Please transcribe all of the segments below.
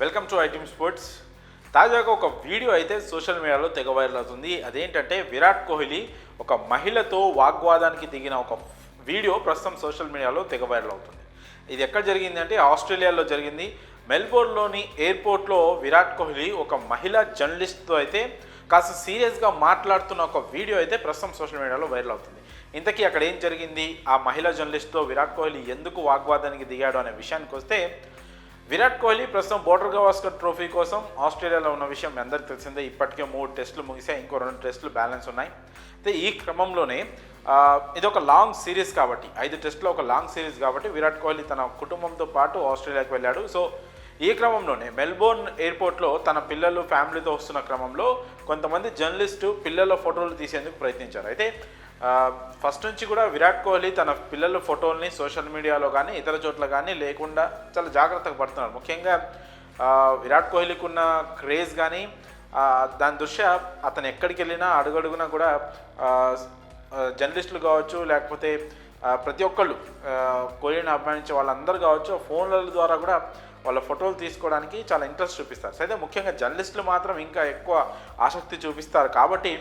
Welcome to ఐటీమ్ sports. తాజాగా ఒక video అయితే సోషల్ మీడియాలో తెగ వైరల్ అవుతుంది. అదేంటంటే విరాట్ కోహ్లీ ఒక మహిళతో వాగ్వాదానికి దిగిన ఒక వీడియో ప్రస్తుతం సోషల్ మీడియాలో తెగ వైరల్ అవుతుంది. ఇది ఎక్కడ జరిగింది అంటే ఆస్ట్రేలియాలో జరిగింది. మెల్బోర్న్లోని ఎయిర్పోర్ట్లో విరాట్ కోహ్లీ ఒక మహిళా జర్నలిస్ట్తో అయితే కాస్త సీరియస్గా మాట్లాడుతున్న ఒక వీడియో అయితే ప్రస్తుతం సోషల్ మీడియాలో వైరల్ అవుతుంది. ఇంతకీ అక్కడ ఏం జరిగింది, ఆ మహిళా జర్నలిస్ట్తో విరాట్ కోహ్లీ ఎందుకు వాగ్వాదానికి దిగాడు అనే విషయానికి వస్తే, విరాట్ కోహ్లీ ప్రస్తుతం బోర్డర్ గవాస్కర్ ట్రోఫీ కోసం ఆస్ట్రేలియాలో ఉన్న విషయం మీ అందరికీ తెలిసిందే. ఇప్పటికే 3 టెస్టులు ముగిసాయి, ఇంకో 2 టెస్టులు బ్యాలెన్స్ ఉన్నాయి. అయితే ఈ క్రమంలోనే ఇది ఒక లాంగ్ సిరీస్ కాబట్టి, 5 టెస్టులో ఒక లాంగ్ సిరీస్ కాబట్టి విరాట్ కోహ్లీ తన కుటుంబంతో పాటు ఆస్ట్రేలియాకి వెళ్ళాడు. సో ఈ క్రమంలోనే మెల్బోర్న్ ఎయిర్పోర్ట్లో తన పిల్లలు ఫ్యామిలీతో వస్తున్న క్రమంలో కొంతమంది జర్నలిస్టు పిల్లల ఫోటోలు తీసేందుకు ప్రయత్నించారు. అయితే ఫస్ట్ నుంచి కూడా విరాట్ కోహ్లీ తన పిల్లల ఫోటోల్ని సోషల్ మీడియాలో కానీ ఇతర చోట్ల కానీ లేకుండా చాలా జాగ్రత్తగా పడుతున్నారు. ముఖ్యంగా విరాట్ కోహ్లీకి ఉన్న క్రేజ్ కానీ దాని దృష్ట్యా అతను ఎక్కడికి వెళ్ళినా అడుగడుగునా కూడా జర్నలిస్టులు కావచ్చు, లేకపోతే ప్రతి ఒక్కళ్ళు కోహ్లీని అభిమానించే వాళ్ళందరూ కావచ్చు, ఫోన్ల ద్వారా కూడా వాళ్ళ ఫోటోలు తీసుకోవడానికి చాలా ఇంట్రెస్ట్ చూపిస్తారు. అయితే ముఖ్యంగా జర్నలిస్టులు మాత్రం ఇంకా ఎక్కువ ఆసక్తి చూపిస్తారు. కాబట్టి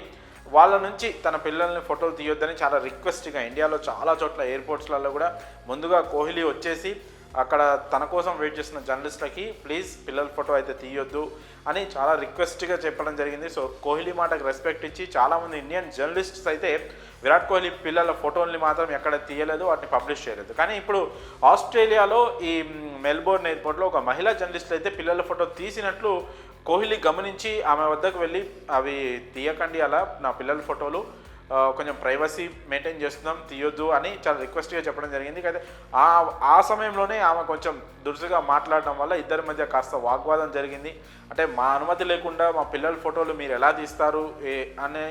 వాళ్ళ నుంచి తన పిల్లల్ని ఫోటోలు తీయొద్దని చాలా రిక్వెస్ట్గా ఇండియాలో చాలా చోట్ల ఎయిర్పోర్ట్స్లలో కూడా ముందుగా కోహ్లీ వచ్చేసి అక్కడ తన కోసం వెయిట్ చేస్తున్న జర్నలిస్టులకి ప్లీజ్ పిల్లల ఫోటో అయితే తీయొద్దు అని చాలా రిక్వెస్ట్గా చెప్పడం జరిగింది. సో కోహ్లీ మాటకు రెస్పెక్ట్ ఇచ్చి చాలామంది ఇండియన్ జర్నలిస్ట్స్ అయితే విరాట్ కోహ్లీ పిల్లల ఫోటోల్ని మాత్రం ఎక్కడ తీయలేదు, వాటిని పబ్లిష్ చేయలేదు. కానీ ఇప్పుడు ఆస్ట్రేలియాలో ఈ మెల్బోర్న్ ఎయిర్పోర్ట్లో ఒక మహిళా జర్నలిస్ట్ అయితే పిల్లల ఫోటో తీసినట్లు కోహ్లీ గమనించి ఆమె వద్దకు వెళ్ళి అవి తీయకండి, అలా నా పిల్లల ఫోటోలు కొంచెం ప్రైవసీ మెయింటైన్ చేస్తున్నాం, తీయొద్దు అని చాలా రిక్వెస్ట్గా చెప్పడం జరిగింది. అయితే ఆ సమయంలోనే ఆమె కొంచెం దురుసుగా మాట్లాడడం వల్ల ఇద్దరి మధ్య కాస్త వాగ్వాదం జరిగింది. అంటే మా అనుమతి లేకుండా మా పిల్లల ఫోటోలు మీరు ఎలా తీస్తారు అని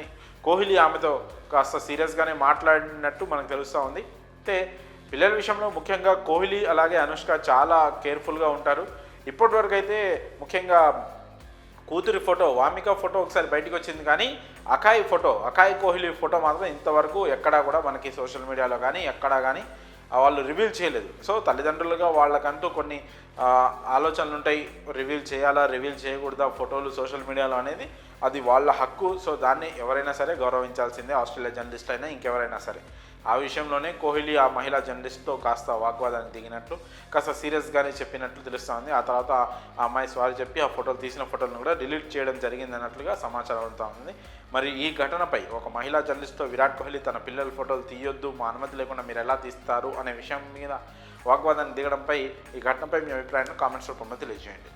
కోహ్లీ ఆమెతో కాస్త సీరియస్గానే మాట్లాడినట్టు మనకు తెలుస్తూ ఉంది. అయితే పిల్లల విషయంలో ముఖ్యంగా కోహ్లీ అలాగే అనుష్క చాలా కేర్ఫుల్గా ఉంటారు. ఇప్పటివరకు అయితే ముఖ్యంగా కూతురి ఫోటో వామిక ఫోటో ఒకసారి బయటకు వచ్చింది, కానీ అకాయ్ కోహ్లీ ఫోటో మాత్రం ఇంతవరకు ఎక్కడా కూడా మనకి సోషల్ మీడియాలో కానీ ఎక్కడా కానీ వాళ్ళు రివీల్ చేయలేదు. సో తల్లిదండ్రులుగా వాళ్ళకంటూ కొన్ని ఆలోచనలు ఉంటాయి, రివీల్ చేయాలా రివీల్ చేయకూడదా ఫోటోలు సోషల్ మీడియాలో అనేది, అది వాళ్ళ హక్కు. సో దాన్ని ఎవరైనా సరే గౌరవించాల్సిందే, ఆస్ట్రేలియా జర్నలిస్ట్ అయినా ఇంకెవరైనా సరే. ఆ విషయంలోనే కోహ్లీ ఆ మహిళా జర్నలిస్ట్తో కాస్త వాగ్వాదానికి దిగినట్లు కాస్త సీరియస్గానే చెప్పినట్లు తెలుస్తూ ఉంది. ఆ తర్వాత ఆ అమ్మాయి సారీ చెప్పి ఆ ఫోటోలు తీసిన ఫోటోలను కూడా డిలీట్ చేయడం జరిగింది అన్నట్లుగా సమాచారం అవుతూ ఉంది. మరి ఈ ఘటనపై ఒక మహిళా జర్నలిస్ట్తో విరాట్ కోహ్లీ తన పిల్లల ఫోటోలు తీయొద్దు, మా అనుమతి లేకుండా మీరు ఎలా తీస్తారు అనే విషయం మీద వాగ్వాదానికి దిగడంపై, ఈ ఘటనపై మీ అభిప్రాయాన్ని కామెంట్స్ రూపంలో తెలియజేయండి.